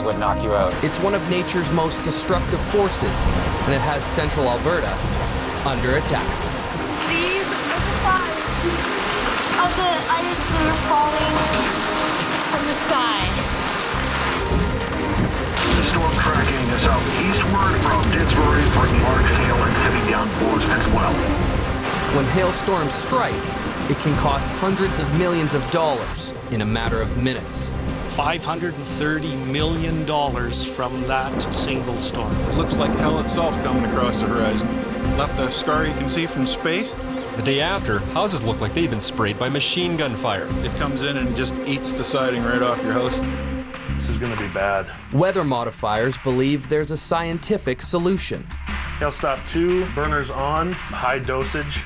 would knock you out. It's one of nature's most destructive forces, and it has central Alberta under attack. These are the size of the ice that are falling from the sky. The storm tracking is southeastward from Didsbury, bringing large hail and heavy downpours as well. When hailstorms strike, it can cost hundreds of millions of dollars in a matter of minutes. $530 million from that single storm. It looks like hell itself coming across the horizon. Left a scar you can see from space. The day after, houses look like they've been sprayed by machine gun fire. It comes in and just eats the siding right off your house. This is going to be bad. Weather modifiers believe there's a scientific solution. Hailstop 2, burners on, high dosage.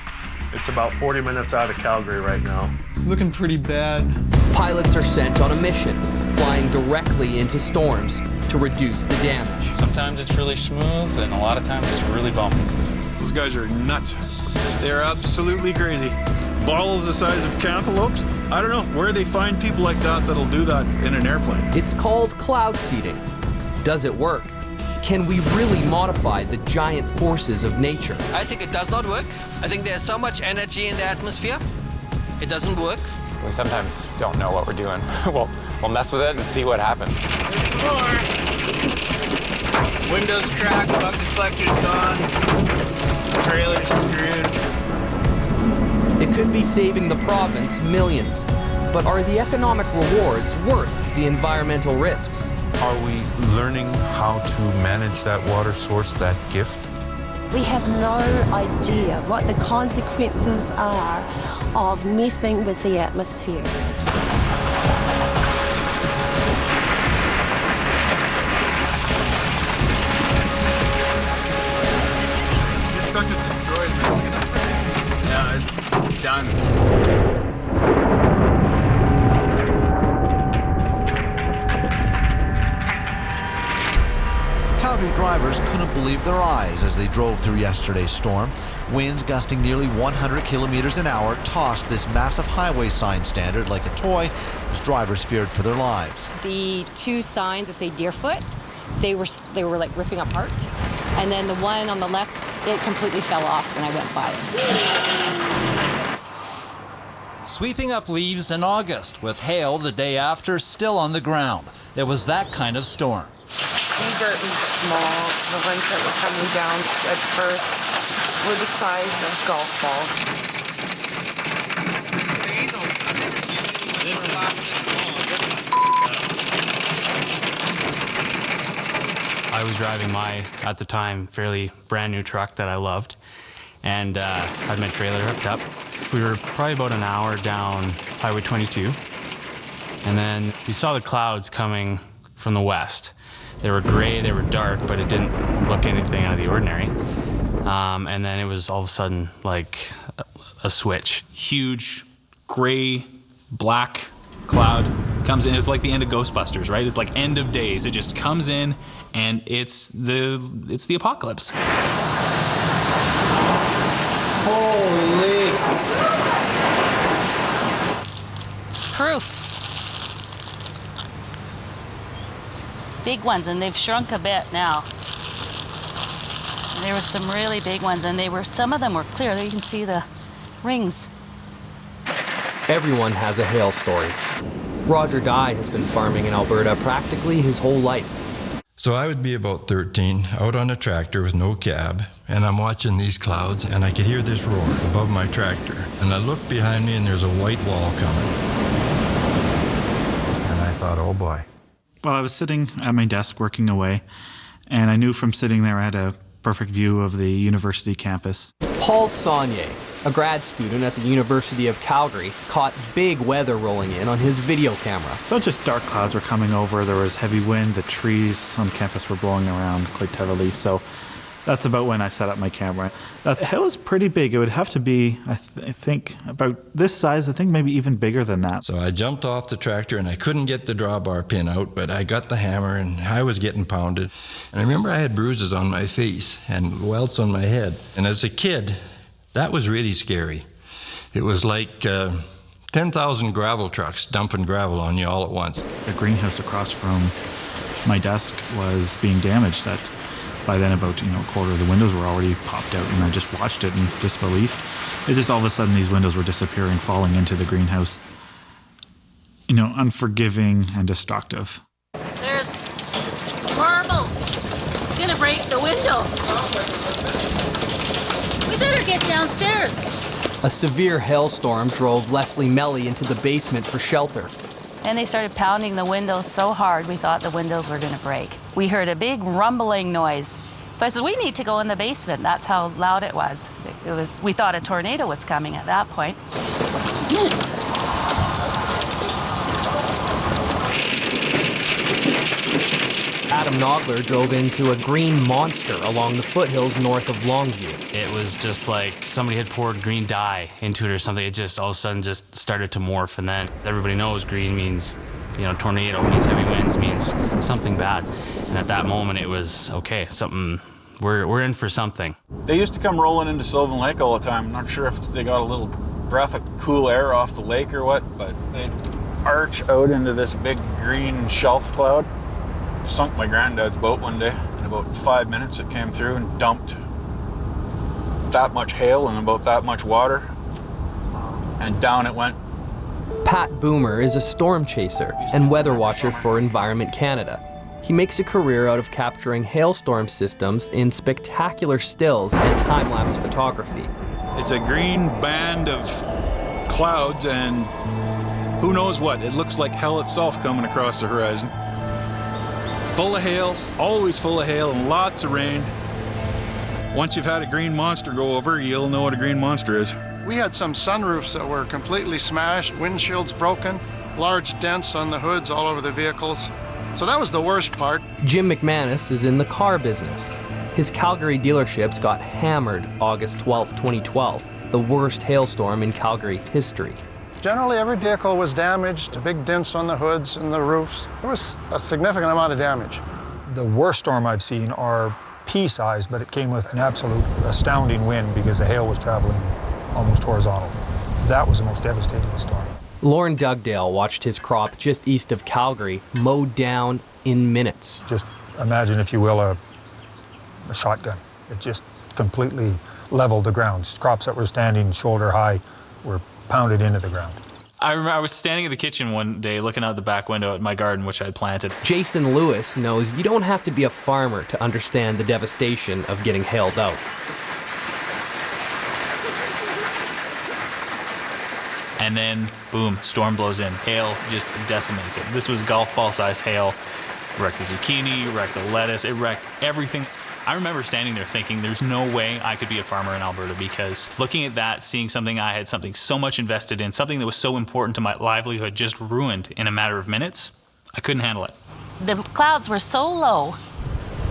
It's about 40 minutes out of Calgary right now. It's looking pretty bad. Pilots are sent on a mission, flying directly into storms to reduce the damage. Sometimes it's really smooth, and a lot of times it's really bumpy. Those guys are nuts. They're absolutely crazy. Balls the size of cantaloupes. I don't know where they find people like that that'll do that in an airplane. It's called cloud seeding. Does it work? Can we really modify the giant forces of nature? I think it does not work. I think there's so much energy in the atmosphere. It doesn't work. We sometimes don't know what we're doing. We'll mess with it and see what happens. There's more. Windows cracked, bucket deflector's gone. Trailer's screwed. It could be saving the province millions, but are the economic rewards worth the environmental risks? Are we learning how to manage that water source, that gift? We have no idea what the consequences are of messing with the atmosphere. This truck is destroyed. Yeah, it's done. Calgary drivers couldn't believe their eyes as they drove through yesterday's storm. Winds gusting nearly 100 kilometers an hour tossed this massive highway sign standard like a toy as drivers feared for their lives. The two signs that say Deerfoot, they were like ripping apart. And then the one on the left, it completely fell off when I went by it. Sweeping up leaves in August with hail the day after still on the ground. It was that kind of storm. These are small. The ones that were coming down at first were the size of golf balls. I was driving my, at the time, fairly brand new truck that I loved, and had my trailer hooked up. We were probably about an hour down Highway 22, and then we saw the clouds coming from the west. They were gray, they were dark, but it didn't look anything out of the ordinary. And then it was all of a sudden like a switch. Huge, gray, black cloud comes in. It's like the end of Ghostbusters, right? It's like end of days. It just comes in, and it's the apocalypse. Holy! Proof. Big ones, and they've shrunk a bit now. There were some really big ones, and some of them were clear. There you can see the rings. Everyone has a hail story. Roger Dye has been farming in Alberta practically his whole life. So I would be about 13, out on a tractor with no cab, and I'm watching these clouds, and I could hear this roar above my tractor. And I look behind me, and there's a white wall coming. And I thought, oh boy. Well, I was sitting at my desk working away, and I knew from sitting there I had a perfect view of the university campus. Paul Saunier, a grad student at the University of Calgary, caught big weather rolling in on his video camera. So just dark clouds were coming over, there was heavy wind, the trees on campus were blowing around quite heavily, so that's about when I set up my camera. That hill is pretty big. It would have to be, I think, about this size, I think maybe even bigger than that. So I jumped off the tractor, and I couldn't get the drawbar pin out, but I got the hammer, and I was getting pounded. And I remember I had bruises on my face and welts on my head. And as a kid, that was really scary. It was like 10,000 gravel trucks dumping gravel on you all at once. The greenhouse across from My desk was being damaged. That by then about a quarter of the windows were already popped out, and I just watched it in disbelief. It's just all of a sudden these windows were disappearing, falling into the greenhouse. Unforgiving and destructive. There's marbles. It's gonna break the window. We better get downstairs. A severe hailstorm drove Leslie Melly into the basement for shelter. And they started pounding the windows so hard we thought the windows were gonna break. We heard a big rumbling noise. So I said, we need to go in the basement. That's how loud it was. We thought a tornado was coming at that point. Adam Nogler drove into a green monster along the foothills north of Longview. It was just like somebody had poured green dye into it or something. It just all of a sudden just started to morph, and then everybody knows green means, tornado, means heavy winds, means something bad. And at that moment, it was, okay, something, we're in for something. They used to come rolling into Sylvan Lake all the time. I'm not sure if they got a little breath of cool air off the lake or what, but they'd arch out into this big green shelf cloud. Sunk my granddad's boat one day. In about 5 minutes it came through and dumped that much hail and about that much water, and down it went. Pat Boomer is a storm chaser and weather watcher for Environment Canada. He makes a career out of capturing hailstorm systems in spectacular stills and time-lapse photography. It's a green band of clouds and who knows what. It looks like hell itself coming across the horizon. Full of hail, always full of hail, and lots of rain. Once you've had a green monster go over, you'll know what a green monster is. We had some sunroofs that were completely smashed, windshields broken, large dents on the hoods all over the vehicles. So that was the worst part. Jim McManus is in the car business. His Calgary dealerships got hammered August 12, 2012, the worst hailstorm in Calgary history. Generally, every vehicle was damaged, big dents on the hoods and the roofs. There was a significant amount of damage. The worst storm I've seen are pea-sized, but it came with an absolute astounding wind because the hail was traveling almost horizontal. That was the most devastating storm. Lauren Dugdale watched his crop just east of Calgary mowed down in minutes. Just imagine, if you will, a shotgun. It just completely leveled the ground. Crops that were standing shoulder high were pounded into the ground. I remember I was standing in the kitchen one day looking out the back window at my garden, which I had planted. Jason Lewis knows you don't have to be a farmer to understand the devastation of getting hailed out. And then, boom, storm blows in. Hail just decimates it. This was golf ball sized hail. Wrecked the zucchini, wrecked the lettuce, it wrecked everything. I remember standing there thinking there's no way I could be a farmer in Alberta, because looking at that, seeing something I had something so much invested in, something that was so important to my livelihood just ruined in a matter of minutes, I couldn't handle it. The clouds were so low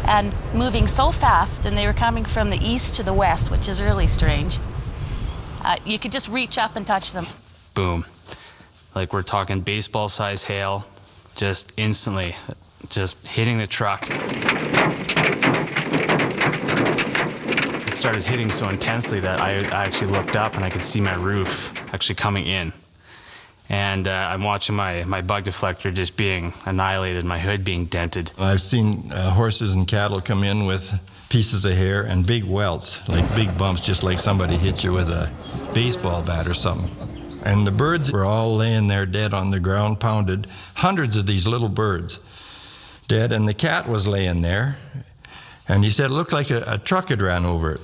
and moving so fast, and they were coming from the east to the west, which is really strange. You could just reach up and touch them. Boom. Like we're talking baseball-sized hail, just instantly, just hitting the truck. It started hitting so intensely that I actually looked up and I could see my roof actually coming in. And I'm watching my bug deflector just being annihilated, my hood being dented. I've seen horses and cattle come in with pieces of hair and big welts, like big bumps, just like somebody hit you with a baseball bat or something. And the birds were all laying there dead on the ground, pounded. Hundreds of these little birds dead, and the cat was laying there. And he said it looked like a truck had ran over it.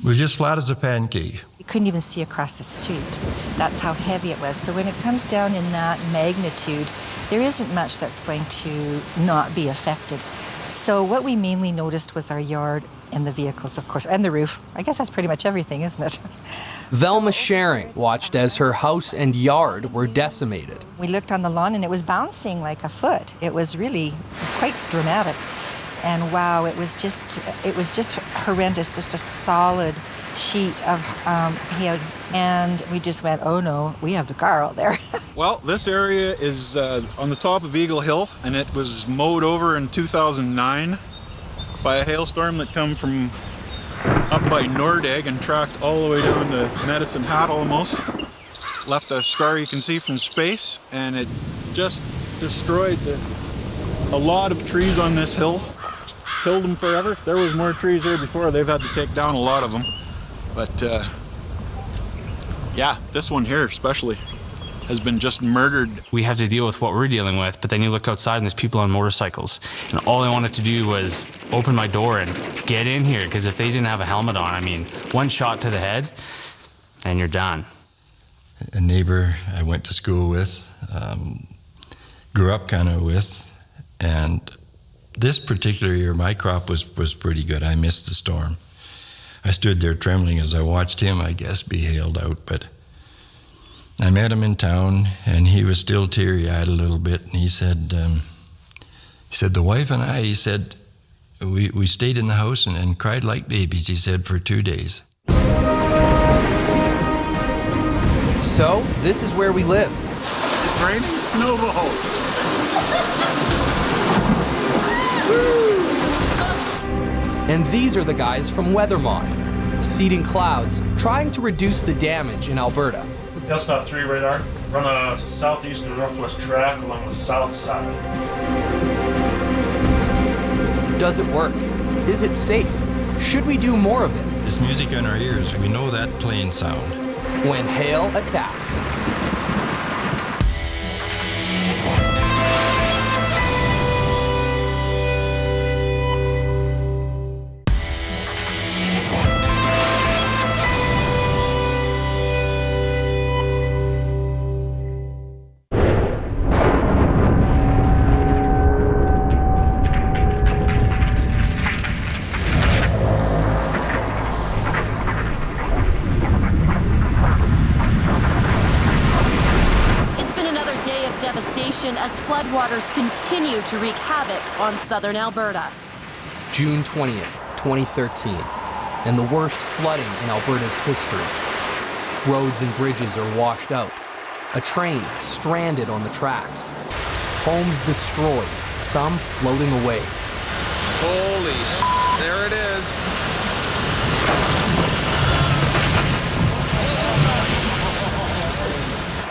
It was just flat as a pancake. You couldn't even see across the street. That's how heavy it was. So when it comes down in that magnitude, there isn't much that's going to not be affected. So what we mainly noticed was our yard and the vehicles, of course, and the roof. I guess that's pretty much everything, isn't it? Velma Sharing watched as her house and yard were decimated. We looked on the lawn and it was bouncing like a foot. It was really quite dramatic. And wow, it was just horrendous, just a solid sheet of hail. And we just went, oh no, we have the car out there. Well, this area is on the top of Eagle Hill, and it was mowed over in 2009 by a hailstorm that come from up by Nordegg and tracked all the way down to Medicine Hat almost. Left a scar you can see from space, and it just destroyed a lot of trees on this hill. Killed them forever. There was more trees here before. They've had to take down a lot of them. But yeah, this one here especially has been just murdered. We have to deal with what we're dealing with, but then you look outside and there's people on motorcycles. And all I wanted to do was open my door and get in here, because if they didn't have a helmet on, I mean, one shot to the head and you're done. A neighbor I went to school with, grew up kind of with, and this particular year my crop was pretty good. I missed the storm. I stood there trembling as I watched him, I guess, be hailed out, but I met him in town, and he was still teary-eyed a little bit, and he said, the wife and I, he said, we stayed in the house and cried like babies, he said, for 2 days. So, this is where we live. It's raining snowballs. And these are the guys from WeatherMod, seeding clouds, trying to reduce the damage in Alberta. Hailstorm 3 radar. Run a southeast and northwest track along the south side. Does it work? Is it safe? Should we do more of it? This music in our ears, we know that plane sound. When hail attacks. As floodwaters continue to wreak havoc on southern Alberta. June 20th, 2013, and the worst flooding in Alberta's history. Roads and bridges are washed out. A train stranded on the tracks. Homes destroyed, some floating away. Holy sh**, there it is.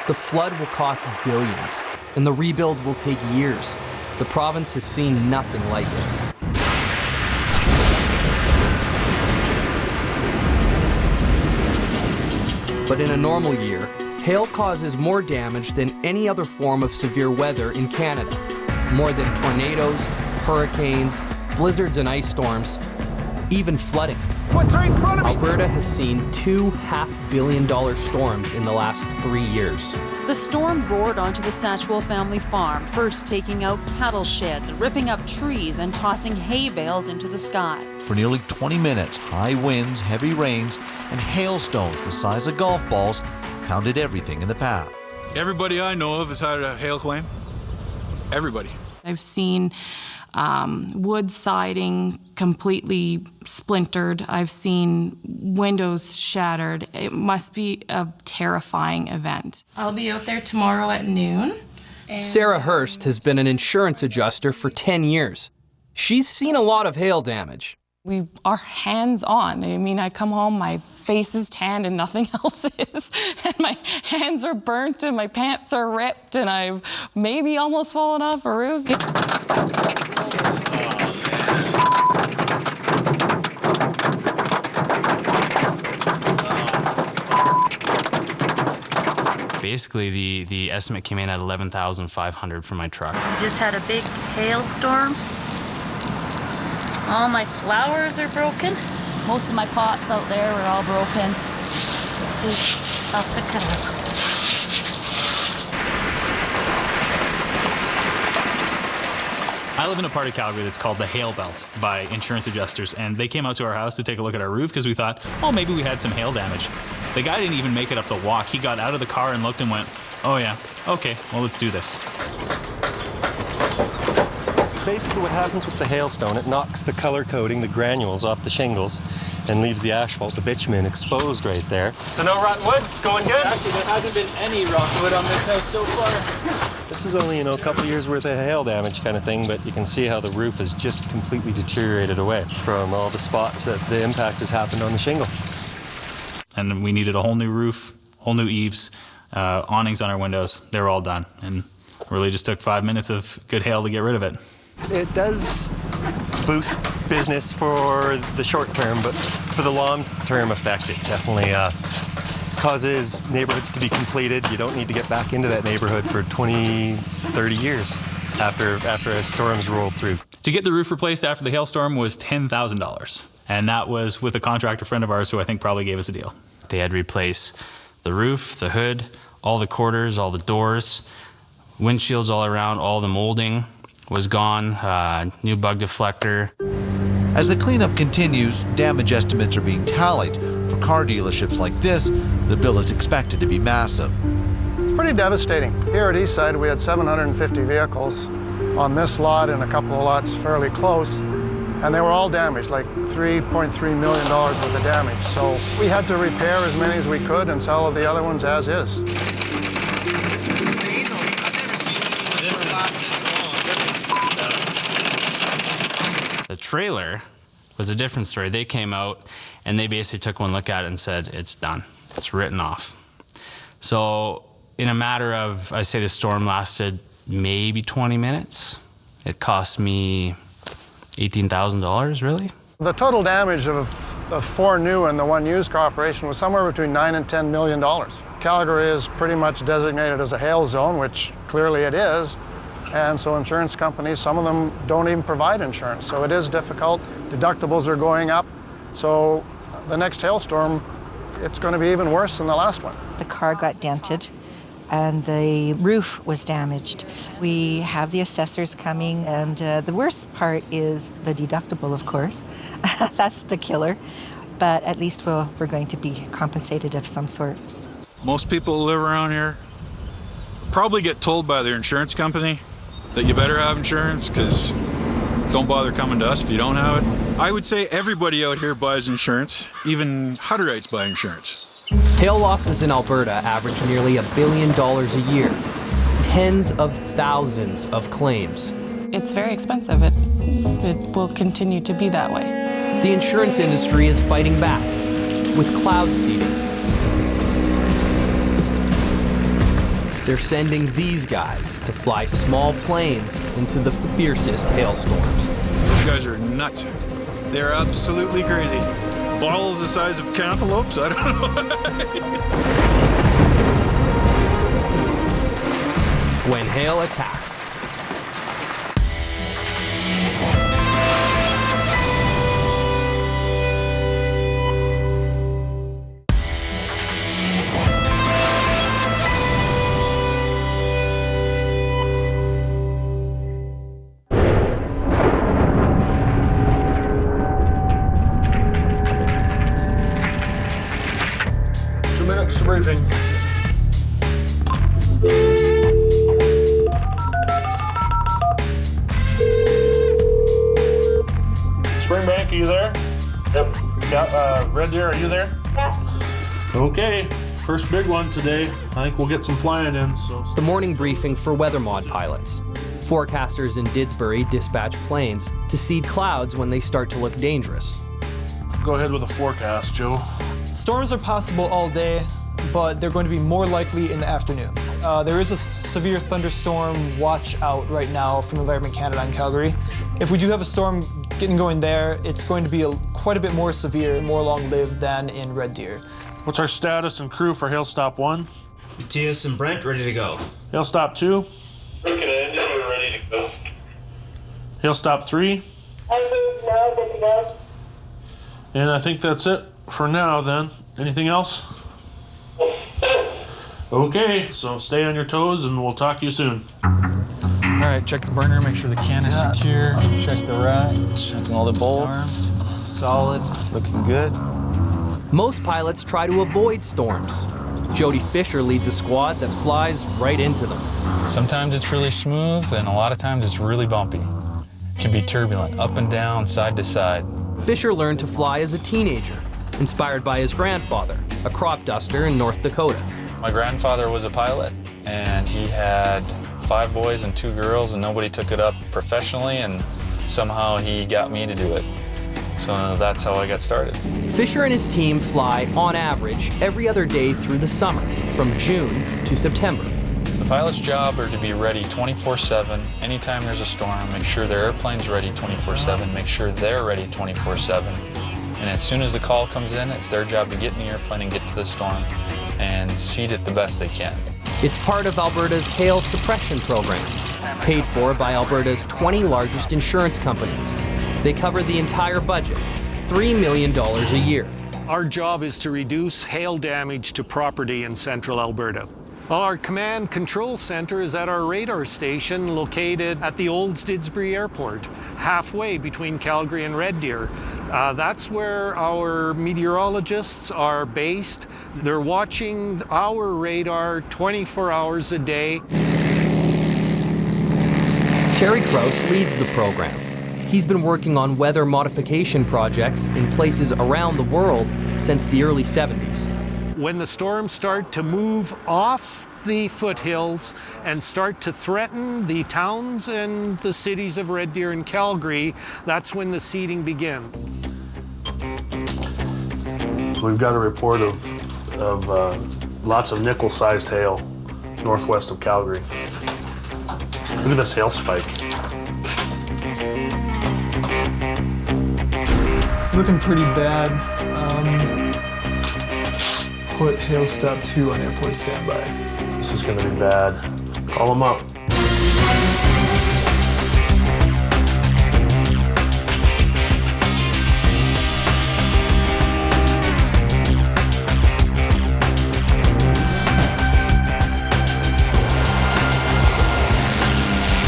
The flood will cost billions, and the rebuild will take years. The province has seen nothing like it. But in a normal year, hail causes more damage than any other form of severe weather in Canada. More than tornadoes, hurricanes, blizzards and ice storms, even flooding. What's right in front of me? Alberta has seen $2 500 million storms in the last 3 years. The storm roared onto the Satchwell family farm, first taking out cattle sheds, ripping up trees, and tossing hay bales into the sky. For nearly 20 minutes, high winds, heavy rains, and hailstones the size of golf balls pounded everything in the path. Everybody I know of has had a hail claim. Everybody. I've seen wood siding completely splintered. I've seen windows shattered. It must be a terrifying event. I'll be out there tomorrow at noon. Sarah Hurst has been an insurance adjuster for 10 years. She's seen a lot of hail damage. We are hands-on. I mean, I come home, my face is tanned and nothing else is. And my hands are burnt and my pants are ripped and I've maybe almost fallen off a roof. Basically, the estimate came in at $11,500 for my truck. Just had a big hailstorm. All my flowers are broken. Most of my pots out there are all broken. Let's see how thick it is. I live in a part of Calgary that's called the Hail Belt by insurance adjusters, and they came out to our house to take a look at our roof because we thought, oh, maybe we had some hail damage. The guy didn't even make it up the walk. He got out of the car and looked and went, oh yeah, okay, well, let's do this. Basically what happens with the hailstone, it knocks the color coating, the granules off the shingles and leaves the asphalt, the bitumen, exposed right there. So no rotten wood, it's going good. Actually, there hasn't been any rotten wood on this house so far. This is only, a couple years worth of hail damage kind of thing, but you can see how the roof is just completely deteriorated away from all the spots that the impact has happened on the shingle. And we needed a whole new roof, whole new eaves, awnings on our windows. They were all done, and really just took 5 minutes of good hail to get rid of it. It does boost business for the short term, but for the long-term effect, it definitely causes neighborhoods to be completed. You don't need to get back into that neighborhood for 20, 30 years after a storm's rolled through. To get the roof replaced after the hailstorm was $10,000. And that was with a contractor friend of ours who I think probably gave us a deal. They had to replace the roof, the hood, all the quarters, all the doors, windshields all around, all the molding was gone, new bug deflector. As the cleanup continues, damage estimates are being tallied. For car dealerships like this, the bill is expected to be massive. It's pretty devastating. Here at Eastside, we had 750 vehicles on this lot and a couple of lots fairly close, and they were all damaged, like $3.3 million worth of damage. So we had to repair as many as we could and sell the other ones as is. The trailer was a different story. They came out and they basically took one look at it and said, it's done. It's written off. So in a matter of, I say the storm lasted maybe 20 minutes. It cost me $18,000, really. The total damage of 4 new and the 1 used car operation was somewhere between $9 and $10 million. Calgary is pretty much designated as a hail zone, which clearly it is. And so insurance companies, some of them don't even provide insurance. So it is difficult. Deductibles are going up. So the next hailstorm, it's going to be even worse than the last one. The car got dented and the roof was damaged. We have the assessors coming, and the worst part is the deductible, of course. That's the killer. But at least we're going to be compensated of some sort. Most people who live around here probably get told by their insurance company that you better have insurance, because don't bother coming to us if you don't have it. I would say everybody out here buys insurance. Even Hutterites buy insurance. Hail losses in Alberta average nearly $1 billion a year. Tens of thousands of claims. It's very expensive. It will continue to be that way. The insurance industry is fighting back with cloud seeding. They're sending these guys to fly small planes into the fiercest hailstorms. Those guys are nuts. They're absolutely crazy. Balls the size of cantaloupes? I don't know. When hail attacks. To briefing. Springbank, are you there? Yep. Red Deer, are you there? Yeah. Okay, first big one today. I think we'll get some flying in. The morning briefing for weather mod pilots. Forecasters in Didsbury dispatch planes to seed clouds when they start to look dangerous. Go ahead with a forecast, Joe. Storms are possible all day, but they're going to be more likely in the afternoon. There is a severe thunderstorm watch out right now from Environment Canada in Calgary. If we do have a storm getting going there, it's going to be quite a bit more severe and more long-lived than in Red Deer. What's our status and crew for Hail Stop 1? Matthias and Brent ready to go. Hail Stop 2? Looking at it, we're ready to go. Hail Stop 3? I'm good now, good to go. And I think that's it for now then. Anything else? Okay, so stay on your toes and we'll talk to you soon. All right, check the burner, make sure the can is secure. Check the rack. Checking all the bolts. Solid, looking good. Most pilots try to avoid storms. Jody Fisher leads a squad that flies right into them. Sometimes it's really smooth and a lot of times it's really bumpy. It can be turbulent, up and down, side to side. Fisher learned to fly as a teenager, inspired by his grandfather, a crop duster in North Dakota. My grandfather was a pilot, and he had 5 boys and 2 girls, and nobody took it up professionally, and somehow he got me to do it. So that's how I got started. Fisher and his team fly, on average, every other day through the summer, from June to September. The pilot's job are to be ready 24/7. Anytime there's a storm, make sure their airplane's ready 24/7, make sure they're ready 24/7. And as soon as the call comes in, it's their job to get in the airplane and get to the storm and seed it the best they can. It's part of Alberta's Hail Suppression Program, paid for by Alberta's 20 largest insurance companies. They cover the entire budget, $3 million a year. Our job is to reduce hail damage to property in central Alberta. Our command control center is at our radar station located at the Old Didsbury Airport, halfway between Calgary and Red Deer. That's where our meteorologists are based. They're watching our radar 24 hours a day. Terry Krause leads the program. He's been working on weather modification projects in places around the world since the early 70s. When the storms start to move off the foothills and start to threaten the towns and the cities of Red Deer and Calgary, that's when the seeding begins. We've got a report of lots of nickel-sized hail northwest of Calgary. Look at this hail spike. It's looking pretty bad. Put Hail Stop 2 on airport standby. This is going to be bad. Call them up.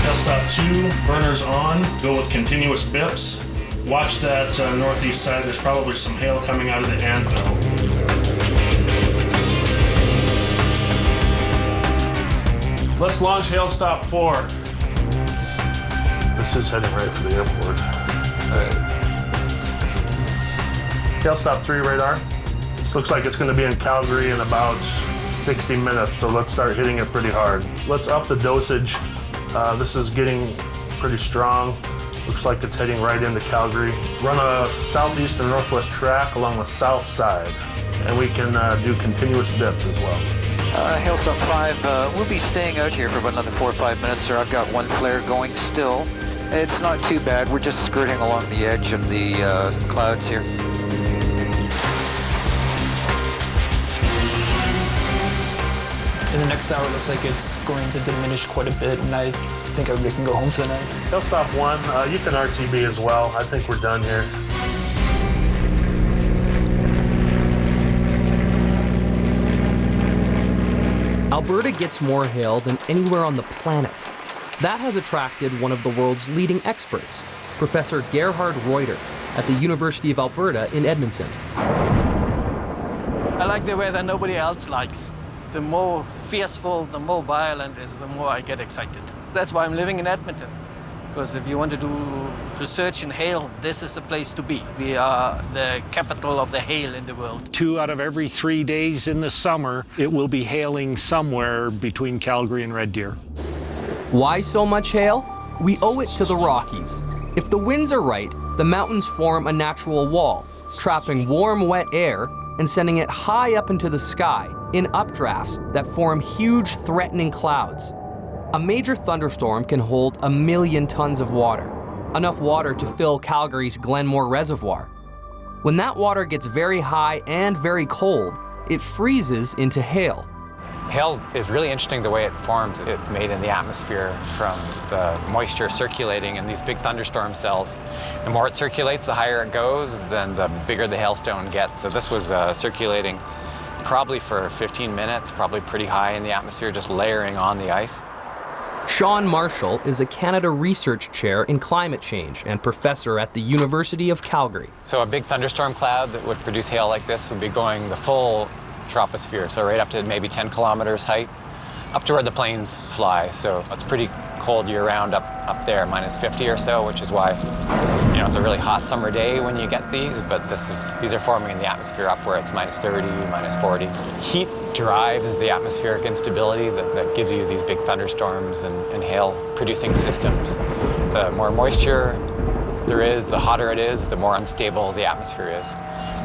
Hail Stop 2, burners on. Go with continuous bips. Watch that northeast side. There's probably some hail coming out of the anvil. Let's launch Hail Stop 4. This is heading right for the airport. Hail Stop 3 radar. This looks like it's going to be in Calgary in about 60 minutes, so let's start hitting it pretty hard. Let's up the dosage. This is getting pretty strong. Looks like it's heading right into Calgary. Run a southeast and northwest track along the south side, and we can do continuous bips as well. Hail Stop 5, we'll be staying out here for about another 4 or 5 minutes, sir. I've got one flare going still. It's not too bad. We're just skirting along the edge of the clouds here. In the next hour, it looks like it's going to diminish quite a bit, and I think everybody can go home for the night. Hail Stop 1, you can RTB as well. I think we're done here. Alberta gets more hail than anywhere on the planet. That has attracted one of the world's leading experts, Professor Gerhard Reuter at the University of Alberta in Edmonton. I like the weather nobody else likes. The more fierceful, the more violent is, the more I get excited. That's why I'm living in Edmonton. Because if you want to do research in hail, this is the place to be. We are the capital of the hail in the world. 2 out of every 3 days in the summer, it will be hailing somewhere between Calgary and Red Deer. Why so much hail? We owe it to the Rockies. If the winds are right, the mountains form a natural wall, trapping warm, wet air and sending it high up into the sky in updrafts that form huge, threatening clouds. A major thunderstorm can hold 1 million tons of water, enough water to fill Calgary's Glenmore Reservoir. When that water gets very high and very cold, it freezes into hail. Hail is really interesting the way it forms. It's made in the atmosphere from the moisture circulating in these big thunderstorm cells. The more it circulates, the higher it goes, then the bigger the hailstone gets. So this was circulating probably for 15 minutes, probably pretty high in the atmosphere, just layering on the ice. Sean Marshall is a Canada Research Chair in Climate Change and professor at the University of Calgary. So a big thunderstorm cloud that would produce hail like this would be going the full troposphere, so right up to maybe 10 kilometers height, up to where the planes fly. So it's pretty cold year-round up there, minus 50 or so, which is why, you know, it's a really hot summer day when you get these, but these are forming in the atmosphere up where it's minus 30, minus 40. Heat drives the atmospheric instability that gives you these big thunderstorms and hail-producing systems. The more moisture there is, the hotter it is, the more unstable the atmosphere is.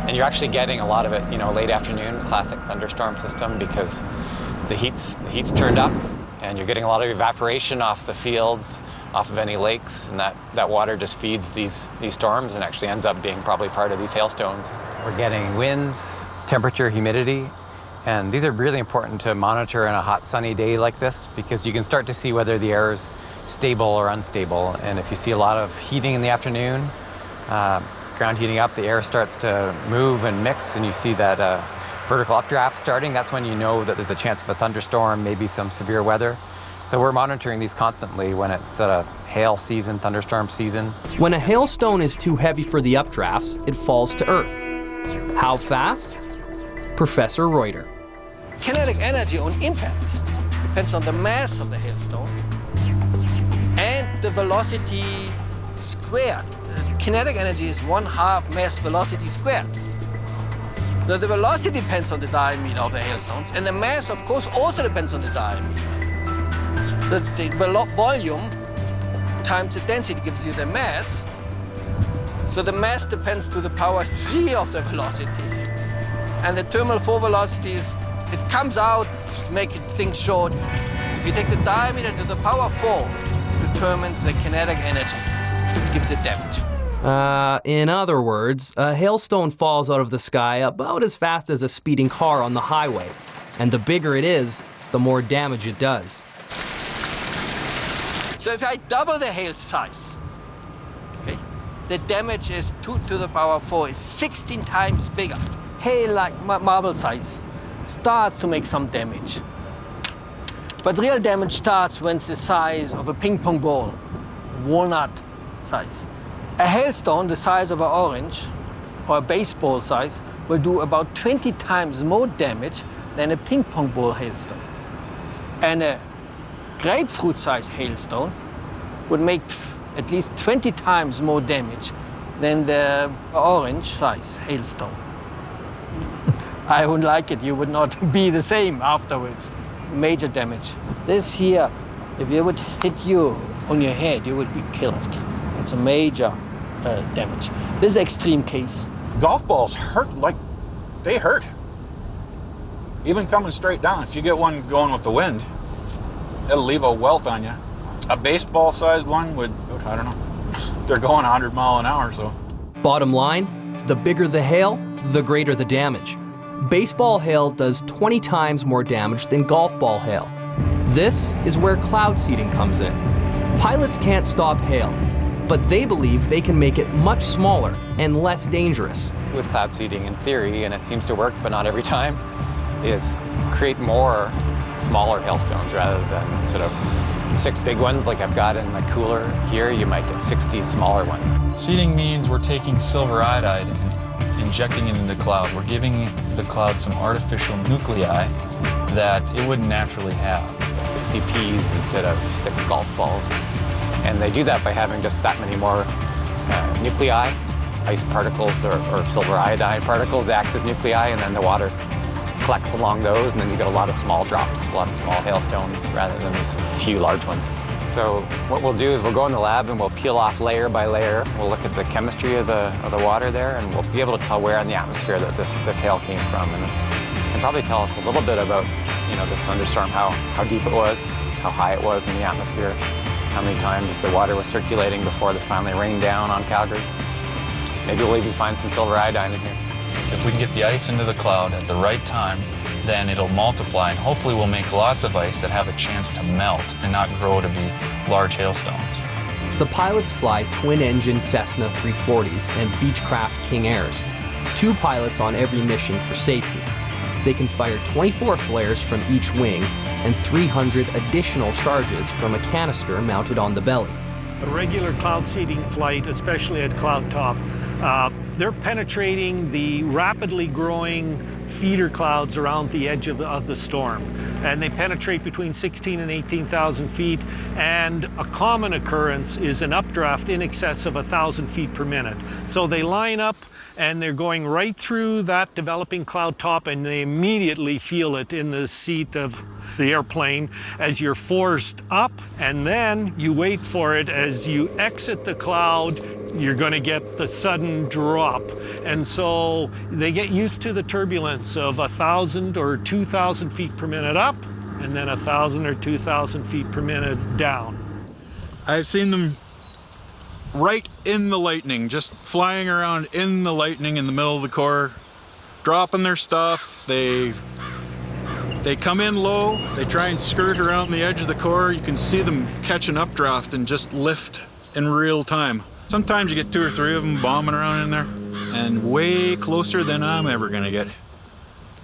And you're actually getting a lot of it, you know, late afternoon, classic thunderstorm system, because the heat's turned up and you're getting a lot of evaporation off the fields, off of any lakes, and that water just feeds these storms and actually ends up being probably part of these hailstones. We're getting winds, temperature, humidity, and these are really important to monitor in a hot, sunny day like this, because you can start to see whether the air is stable or unstable. And if you see a lot of heating in the afternoon, ground heating up, the air starts to move and mix, and you see that vertical updraft starting, that's when you know that there's a chance of a thunderstorm, maybe some severe weather. So we're monitoring these constantly when it's hail season, thunderstorm season. When a hailstone is too heavy for the updrafts, it falls to earth. How fast? Professor Reuter. Kinetic energy on impact depends on the mass of the hailstone and the velocity squared. Kinetic energy is 1/2 mass velocity squared. Now, the velocity depends on the diameter of the hailstones, and the mass, of course, also depends on the diameter. So the volume times the density gives you the mass. So the mass depends to the power 3 of the velocity. And the terminal 4 velocity is, it comes out, to make things short. If you take the diameter to the power 4, it determines the kinetic energy. It gives it damage. In other words, a hailstone falls out of the sky about as fast as a speeding car on the highway. And the bigger it is, the more damage it does. So if I double the hail size, okay, the damage is 2 to the power 4, is 16 times bigger. Hail, like marble size, starts to make some damage. But real damage starts when it's the size of a ping pong ball, walnut size. A hailstone the size of an orange or a baseball size will do about 20 times more damage than a ping pong ball hailstone. And a grapefruit size hailstone would make at least 20 times more damage than the orange size hailstone. I wouldn't like it. You would not be the same afterwards. Major damage. This here, if it would hit you on your head, you would be killed. It's a major damage. This is an extreme case. Golf balls hurt, like, they hurt. Even coming straight down, if you get one going with the wind, it'll leave a welt on you. A baseball-sized one would, I don't know, they're going 100 miles an hour, so. Bottom line, the bigger the hail, the greater the damage. Baseball hail does 20 times more damage than golf ball hail. This is where cloud seeding comes in. Pilots can't stop hail, but they believe they can make it much smaller and less dangerous. With cloud seeding, in theory, and it seems to work, but not every time, is create more smaller hailstones rather than sort of 6 big ones like I've got in my cooler here. You might get 60 smaller ones. Seeding means we're taking silver iodide and injecting it into the cloud. We're giving the cloud some artificial nuclei that it wouldn't naturally have. 60 peas instead of 6 golf balls. And they do that by having just that many more nuclei, ice particles or silver iodide particles that act as nuclei, and then the water collects along those, and then you get a lot of small drops, a lot of small hailstones rather than these few large ones. So what we'll do is we'll go in the lab and we'll peel off layer by layer. We'll look at the chemistry of the water there, and we'll be able to tell where in the atmosphere that this hail came from, and probably tell us a little bit about, you know, this thunderstorm, how deep it was, how high it was in the atmosphere, how many times the water was circulating before this finally rained down on Calgary. Maybe we'll even find some silver iodine in here. If we can get the ice into the cloud at the right time, then it'll multiply, and hopefully we'll make lots of ice that have a chance to melt and not grow to be large hailstones. The pilots fly twin-engine Cessna 340s and Beechcraft King Airs, 2 pilots on every mission for safety. They can fire 24 flares from each wing and 300 additional charges from a canister mounted on the belly. A regular cloud seeding flight, especially at cloud top, they're penetrating the rapidly growing feeder clouds around the edge of the storm. And they penetrate between 16 and 18,000 feet. And a common occurrence is an updraft in excess of 1,000 feet per minute. So they line up and they're going right through that developing cloud top, and they immediately feel it in the seat of the airplane as you're forced up, and then you wait for it as you exit the cloud. You're going to get the sudden drop. And so they get used to the turbulence of 1,000 or 2,000 feet per minute up and then 1,000 or 2,000 feet per minute down. I've seen them right in the lightning, just flying around in the lightning in the middle of the core, dropping their stuff. They come in low, they try and skirt around the edge of the core. You can see them catch an updraft and just lift in real time. Sometimes you get 2 or 3 of them bombing around in there, and way closer than I'm ever gonna get.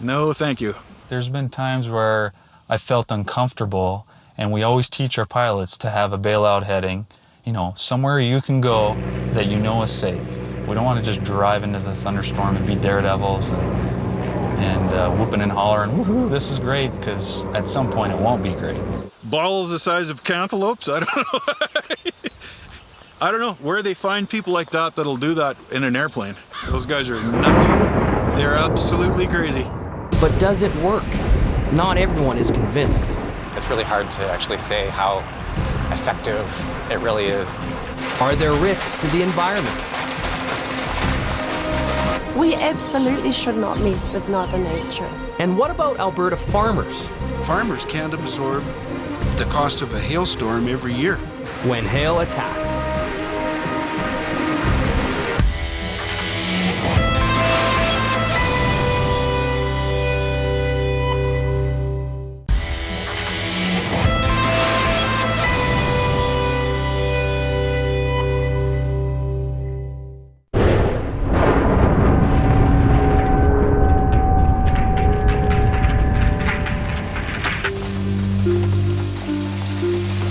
No, thank you. There's been times where I felt uncomfortable, and we always teach our pilots to have a bailout heading, you know, somewhere you can go that you know is safe. We don't want to just drive into the thunderstorm and be daredevils and whooping and hollering, woohoo, this is great, because at some point it won't be great. Balls the size of cantaloupes? I don't know. I don't know where they find people like that that'll do that in an airplane. Those guys are nuts. They're absolutely crazy. But does it work? Not everyone is convinced. It's really hard to actually say how effective it really is. Are there risks to the environment? We absolutely should not mess with Mother Nature. And what about Alberta farmers? Farmers can't absorb the cost of a hailstorm every year. When hail attacks.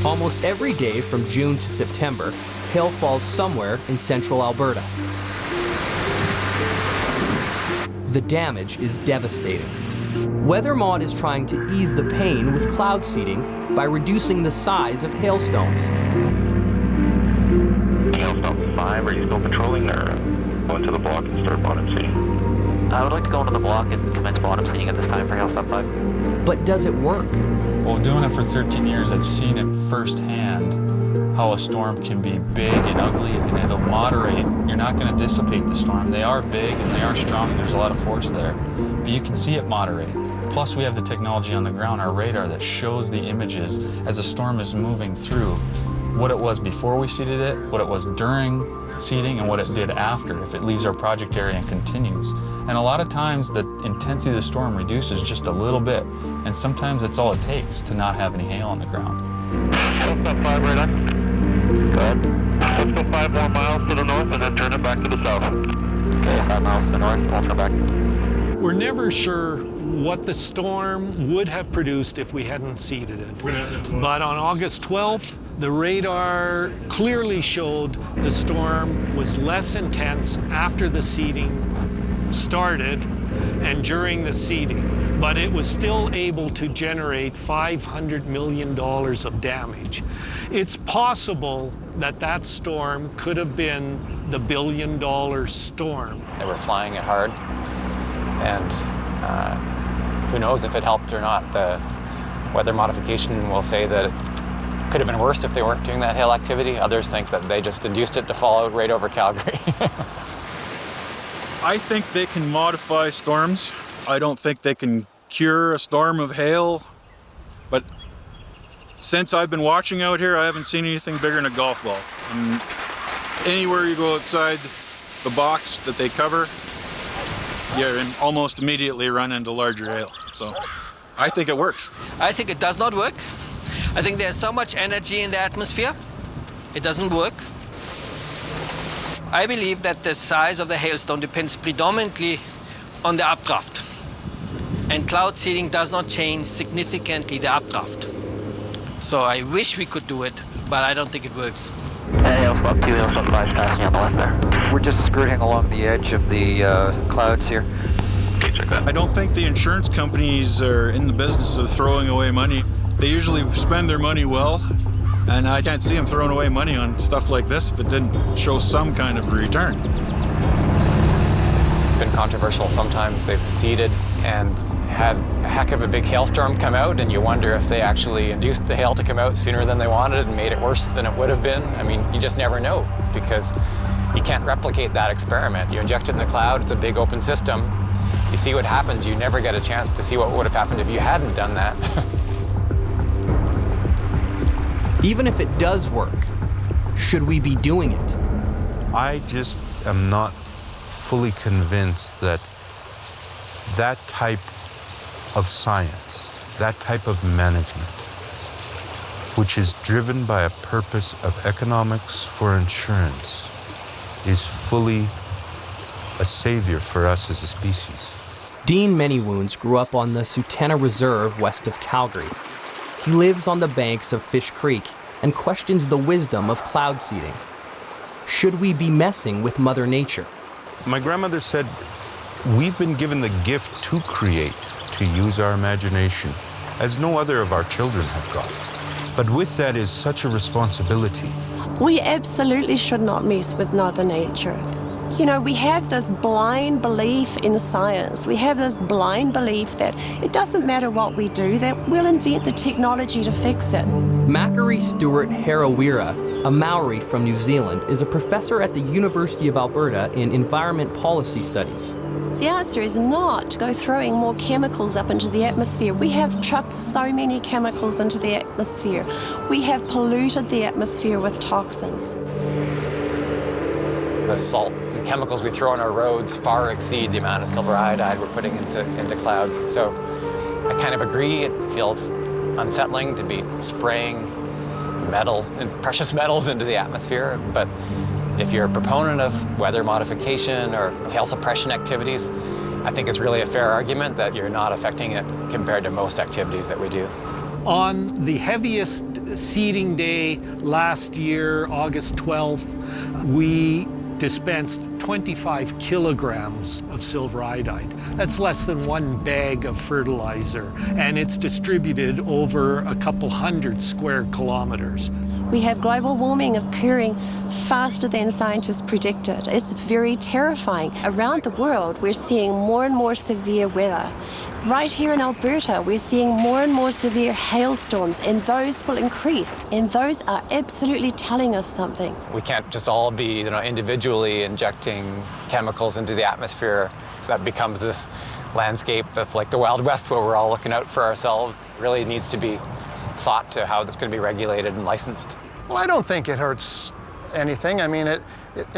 Almost every day from June to September, hail falls somewhere in central Alberta. The damage is devastating. WeatherMod is trying to ease the pain with cloud seeding by reducing the size of hailstones. Hailstorm 5, are you still patrolling or go into the block and start bottom seeding? I would like to go into the block and commence bottom seeding at this time for Hailstorm 5. But does it work? Well, doing it for 13 years, I've seen it firsthand how a storm can be big and ugly, and it'll moderate. You're not going to dissipate the storm. They are big and they are strong, and there's a lot of force there. But you can see it moderate. Plus, we have the technology on the ground, our radar, that shows the images as a storm is moving through, what it was before we seeded it, what it was during seeding, and what it did after, if it leaves our project area and continues. And a lot of times the intensity of the storm reduces just a little bit, and sometimes it's all it takes to not have any hail on the ground. Hailstorm 5 right on. Good. Let's go 5 more miles to the north and then turn it back to the south. Okay, 5 miles to the north, we'll come back. We're never sure what the storm would have produced if we hadn't seeded it. But on August 12th, the radar clearly showed the storm was less intense after the seeding started and during the seeding, but it was still able to generate $500 million of damage. It's possible that that storm could have been the billion-dollar storm. They were flying it hard, and who knows if it helped or not. The weather modification will say that it could have been worse if they weren't doing that hail activity. Others think that they just induced it to fall out right over Calgary. I think they can modify storms. I don't think they can cure a storm of hail, but since I've been watching out here, I haven't seen anything bigger than a golf ball. And anywhere you go outside the box that they cover, you almost immediately run into larger hail. So I think it works. I think it does not work. I think there's so much energy in the atmosphere, it doesn't work. I believe that the size of the hailstone depends predominantly on the updraft. And cloud seeding does not change significantly the updraft. So I wish we could do it, but I don't think it works. Hailstorm 2, Hailstorm 5 is passing on the left there. We're just skirting along the edge of the clouds here. I don't think the insurance companies are in the business of throwing away money. They usually spend their money well, and I can't see them throwing away money on stuff like this if it didn't show some kind of return. It's been controversial. Sometimes they've seeded and had a heck of a big hailstorm come out, and you wonder if they actually induced the hail to come out sooner than they wanted and made it worse than it would have been. I mean, you just never know, because you can't replicate that experiment. You inject it in the cloud, it's a big open system. You see what happens. You never get a chance to see what would have happened if you hadn't done that. Even if it does work, should we be doing it? I just am not fully convinced that that type of science, that type of management, which is driven by a purpose of economics for insurance, is fully a savior for us as a species. Dean Manywounds grew up on the Sutena Reserve west of Calgary. He lives on the banks of Fish Creek and questions the wisdom of cloud seeding. Should we be messing with Mother Nature? My grandmother said, we've been given the gift to create, to use our imagination, as no other of our children has got. But with that is such a responsibility. We absolutely should not mess with Mother Nature. You know, we have this blind belief in science. We have this blind belief that it doesn't matter what we do, that we'll invent the technology to fix it. Macquarie Stewart Harawira, a Maori from New Zealand, is a professor at the University of Alberta in Environment Policy Studies. The answer is not to go throwing more chemicals up into the atmosphere. We have trucked so many chemicals into the atmosphere. We have polluted the atmosphere with toxins. The salt and chemicals we throw on our roads far exceed the amount of silver iodide we're putting into clouds. So I kind of agree, it feels unsettling to be spraying metal and precious metals into the atmosphere, but if you're a proponent of weather modification or hail suppression activities, I think it's really a fair argument that you're not affecting it compared to most activities that we do. On the heaviest seeding day last year, August 12th, we dispensed 25 kilograms of silver iodide. That's less than one bag of fertilizer, and it's distributed over a couple hundred square kilometers. We have global warming occurring faster than scientists predicted. It's very terrifying. Around the world, we're seeing more and more severe weather. Right here in Alberta, we're seeing more and more severe hailstorms, and those will increase. And those are absolutely telling us something. We can't just all be, individually injecting chemicals into the atmosphere. That becomes this landscape that's like the Wild West, where we're all looking out for ourselves. It really needs to be thought to how that's going to be regulated and licensed. Well, I don't think it hurts anything. I mean, it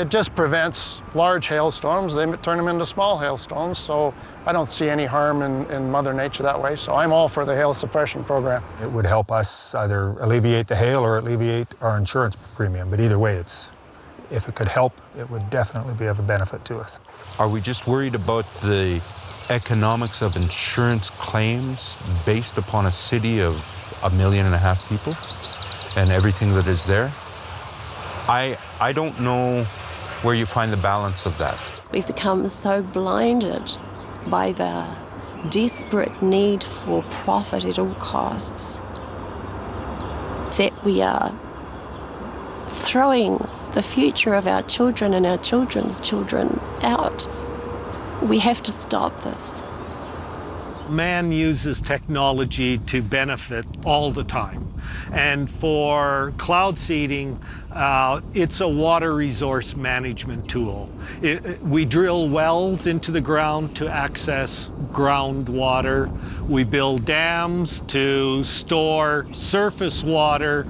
just prevents large hailstorms. They turn them into small hailstones, so I don't see any harm in Mother Nature that way. So I'm all for the hail suppression program. It would help us either alleviate the hail or alleviate our insurance premium, but either way, if it could help, it would definitely be of a benefit to us. Are we just worried about the economics of insurance claims based upon a city of 1.5 million people and everything that is there? I don't know where you find the balance of that. We've become so blinded by the desperate need for profit at all costs that we are throwing the future of our children and our children's children out. We have to stop this. Man uses technology to benefit all the time. And for cloud seeding, it's a water resource management tool. We drill wells into the ground to access groundwater. We build dams to store surface water.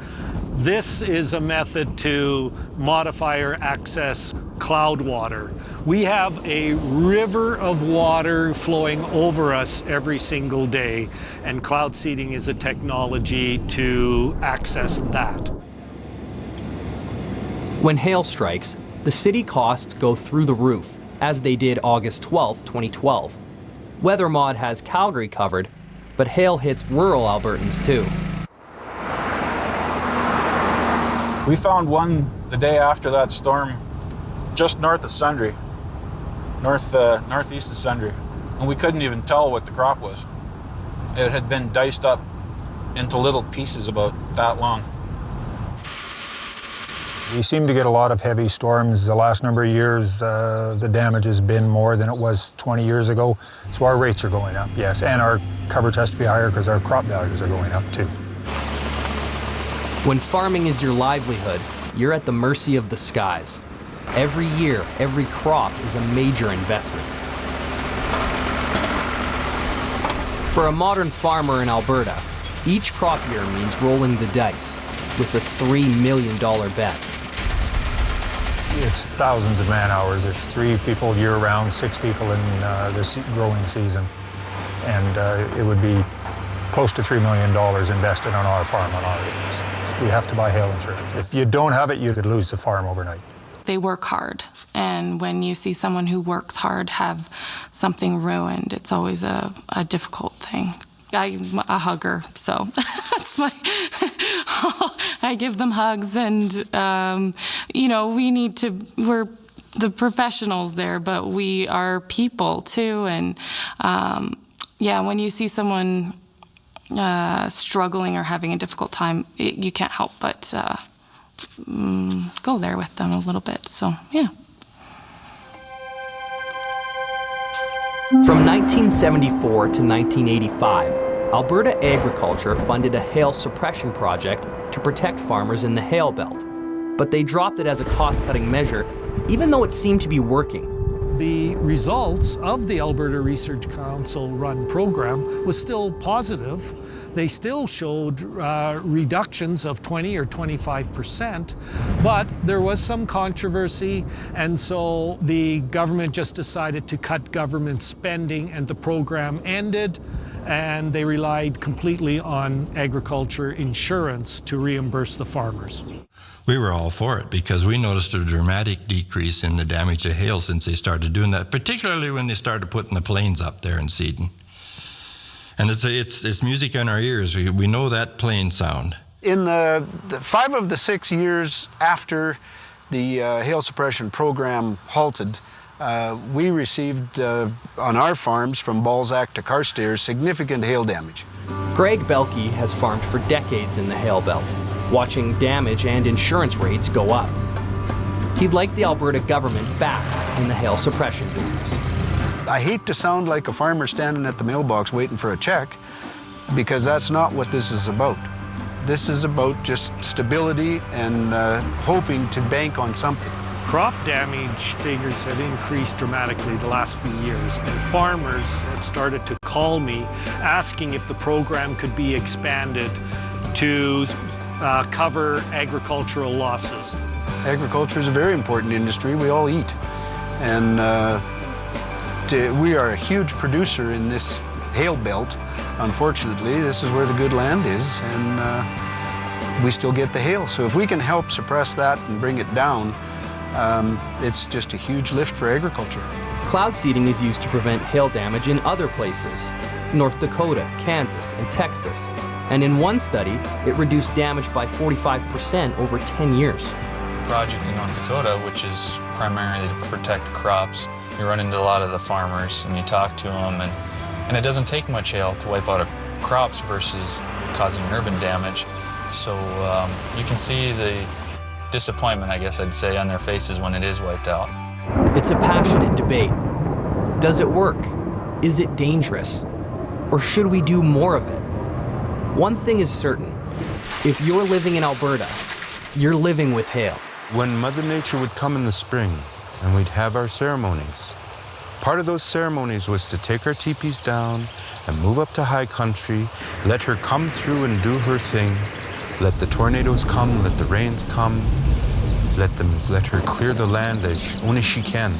This is a method to modify or access cloud water. We have a river of water flowing over us every single day, and cloud seeding is a technology to access that. When hail strikes, the city costs go through the roof, as they did August 12, 2012. WeatherMod has Calgary covered, but hail hits rural Albertans too. We found one the day after that storm just north of Sundre, northeast of Sundre, and we couldn't even tell what the crop was. It had been diced up into little pieces about that long. We seem to get a lot of heavy storms the last number of years. The damage has been more than it was 20 years ago, so our rates are going up, yes, and our coverage has to be higher because our crop values are going up too. When farming is your livelihood, you're at the mercy of the skies. Every year, every crop is a major investment. For a modern farmer in Alberta, each crop year means rolling the dice. with a $3 million bet. It's thousands of man hours. It's 3 people year-round, 6 people in the growing season. And it would be close to $3 million invested on our farm, on our acres. We have to buy hail insurance. If you don't have it, you could lose the farm overnight. They work hard, and when you see someone who works hard have something ruined, it's always a difficult thing. I'm a hugger, so that's my. I give them hugs, and we're the professionals there, but we are people too, and when you see someone struggling or having a difficult time, you can't help but go there with them a little bit. So yeah. From 1974 to 1985, Alberta Agriculture funded a Hail Suppression Project to protect farmers in the Hail Belt. But they dropped it as a cost-cutting measure, even though it seemed to be working. The results of the Alberta Research Council run program was still positive. They still showed reductions of 20 or 25%, but there was some controversy, and so the government just decided to cut government spending, and the program ended, and they relied completely on agriculture insurance to reimburse the farmers. We were all for it because we noticed a dramatic decrease in the damage to hail since they started doing that, particularly when they started putting the planes up there in seeding. And it's music in our ears. We know that plane sound. In the 5 of the 6 years after the hail suppression program halted, we received on our farms from Balzac to Carstairs significant hail damage. Greg Belke has farmed for decades in the Hail Belt, watching damage and insurance rates go up. He'd like the Alberta government back in the hail suppression business. I hate to sound like a farmer standing at the mailbox waiting for a check, because that's not what this is about. This is about just stability and hoping to bank on something. Crop damage figures have increased dramatically the last few years, and farmers have started to call me asking if the program could be expanded to cover agricultural losses. Agriculture is a very important industry. We all eat. And we are a huge producer in this hail belt. Unfortunately, this is where the good land is, and we still get the hail. So if we can help suppress that and bring it down, it's just a huge lift for agriculture. Cloud seeding is used to prevent hail damage in other places, North Dakota, Kansas, and Texas. And in one study, it reduced damage by 45% over 10 years. Project in North Dakota, which is primarily to protect crops. You run into a lot of the farmers and you talk to them, and it doesn't take much hail to wipe out crops versus causing urban damage. So you can see the disappointment, I guess I'd say, on their faces when it is wiped out. It's a passionate debate. Does it work? Is it dangerous? Or should we do more of it? One thing is certain. If you're living in Alberta, you're living with hail. When Mother Nature would come in the spring and we'd have our ceremonies, part of those ceremonies was to take our teepees down and move up to high country, let her come through and do her thing, let the tornadoes come, let the rains come, let her clear the land as only she can.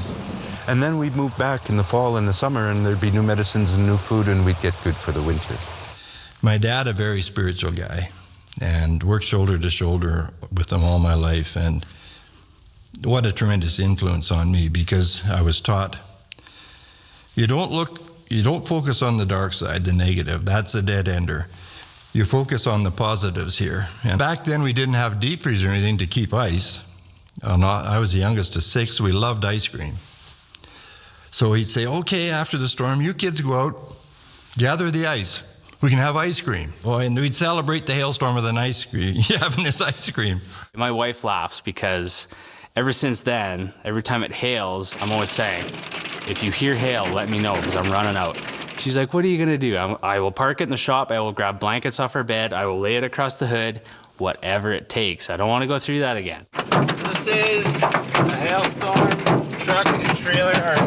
And then we'd move back in the fall and the summer, and there'd be new medicines and new food, and we'd get good for the winter. My dad, a very spiritual guy, and worked shoulder to shoulder with him all my life, and what a tremendous influence on me, because I was taught, you don't focus on the dark side, the negative. That's a dead ender. You focus on the positives here. And back then we didn't have deep freeze or anything to keep ice. I was the youngest of 6. We loved ice cream. So he'd say, okay, after the storm, you kids go out, gather the ice. We can have ice cream. Boy, and we'd celebrate the hailstorm with an ice cream, having this ice cream. My wife laughs because ever since then, every time it hails, I'm always saying, if you hear hail, let me know because I'm running out. She's like, what are you gonna do? I will park it in the shop, I will grab blankets off her bed, I will lay it across the hood, whatever it takes. I don't wanna go through that again. This is a hailstorm. Truck and trailer are